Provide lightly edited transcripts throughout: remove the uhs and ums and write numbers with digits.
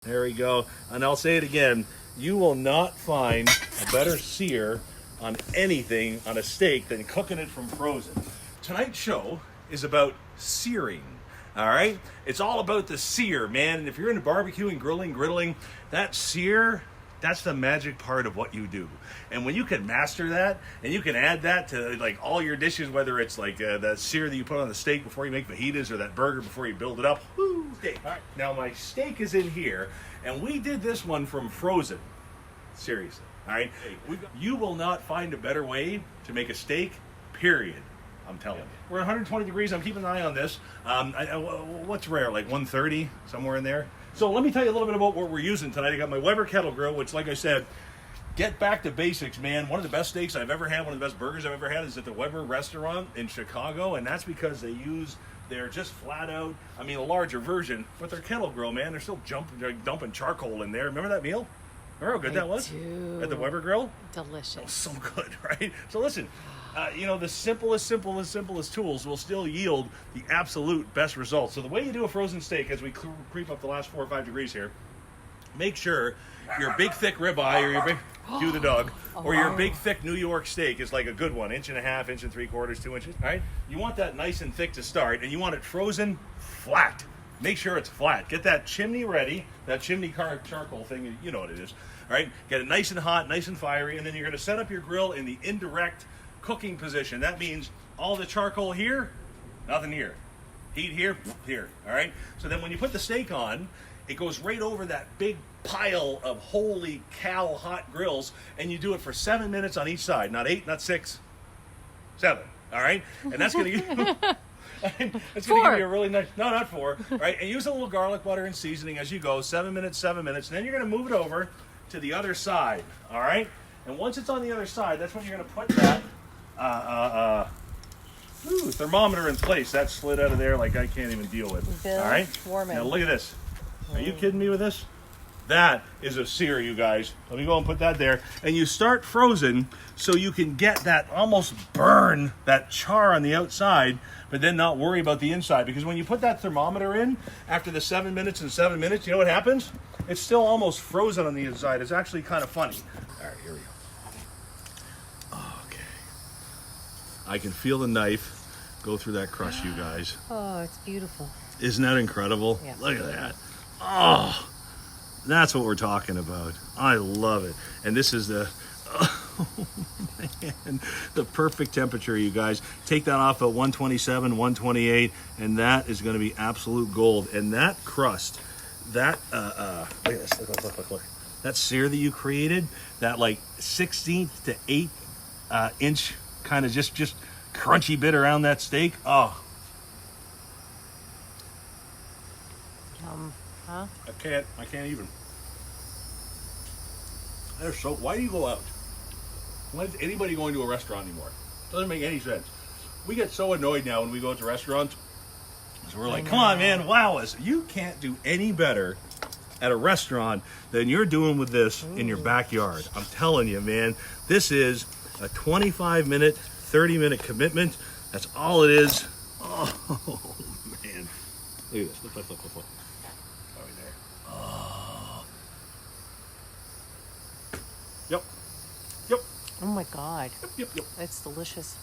There we go. And I'll say it again. You will not find a better sear on anything on a steak than cooking it from frozen. Tonight's show is about searing. All right? It's all about the sear, man. And if you're into barbecuing, grilling, griddling, that sear, that's the magic part of what you do. And when you can master that, and you can add that to like all your dishes, whether it's like that sear that you put on the steak before you make fajitas or that burger before you build it up, whoo, steak. All right, now my steak is in here, and we did this one from frozen. Seriously, all right? You will not find a better way to make a steak, period. I'm telling you. We're 120 degrees. I'm keeping an eye on this. What's rare, like 130, somewhere in there? So let me tell you a little bit about what we're using tonight. I got my Weber kettle grill, which, like I said, get back to basics, man. One of the best steaks I've ever had, one of the best burgers I've ever had is at the Weber restaurant in Chicago, and that's because they use their just flat out, I mean, a larger version, but their kettle grill, man. They're still dumping charcoal in there. Remember that meal? Remember how good that was? Do. At the Weber grill? Delicious. That was so good, right? So listen, the simplest tools will still yield the absolute best results. So the way you do a frozen steak, as we creep up the last 4 or 5 degrees here, make sure your big thick ribeye or your big do the dog or your big thick New York steak is like a good one, 1.5 inches, 1 3/4, 2 inches. All right, you want that nice and thick to start, and you want it frozen flat. Make sure it's flat. Get that chimney ready, that chimney charcoal thing. You know what it is. All right, get it nice and hot, nice and fiery, and then you're going to set up your grill in the indirect cooking position. That means all the charcoal here, nothing here. Heat here, here. All right. So then when you put the steak on, it goes right over that big pile of holy cow hot grills, and you do it for 7 minutes on each side. Not 8, not 6, 7. All right. And that's going to give you. It's going to give you a really nice. No, not 4. Right. And use a little garlic butter and seasoning as you go. 7 minutes, 7 minutes. And then you're going to move it over to the other side. All right. And once it's on the other side, that's when you're going to put that thermometer in place. That slid out of there like I can't even deal with. Bill, all right. warming. Now look at this. Are you kidding me with this? That is a sear, you guys. Let me go and put that there. And you start frozen so you can get that almost burn, that char on the outside, but then not worry about the inside. Because when you put that thermometer in, after the 7 minutes and 7 minutes, you know what happens? It's still almost frozen on the inside. It's actually kind of funny. All right, here we go. Okay. I can feel the knife go through that crust, you guys. Oh, it's beautiful. Isn't that incredible? Yeah. Look at that. Oh, that's what we're talking about. I love it. And this is the, oh man, the perfect temperature, you guys. Take that off at 127, 128, and that is going to be absolute gold. And that crust, that, look at this, look. That sear that you created, that like 16th to 8th inch kind of just crunchy bit around that steak. Oh. Yum. Huh? I can't even. They're so. Why do you go out? Why is anybody going to a restaurant anymore? Doesn't make any sense. We get so annoyed now when we go to restaurants. So we're like, come on, man, wow us. You can't do any better at a restaurant than you're doing with this in your backyard. I'm telling you, man. This is a 25-minute, 30-minute commitment. That's all it is. Oh, man. Look at this. Look. Yep. Oh my God. Yep. It's delicious.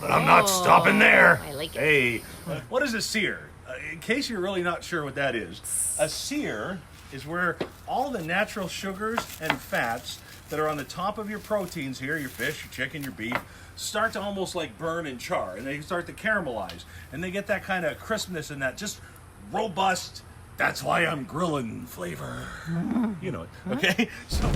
But I'm not stopping there. I like it. Hey, what is a sear? In case you're really not sure what that is, a sear is where all the natural sugars and fats that are on the top of your proteins here, your fish, your chicken, your beef, start to almost like burn and char, and they start to caramelize, and they get that kind of crispness and that just robust, that's why I'm grilling flavor. You know it, okay? So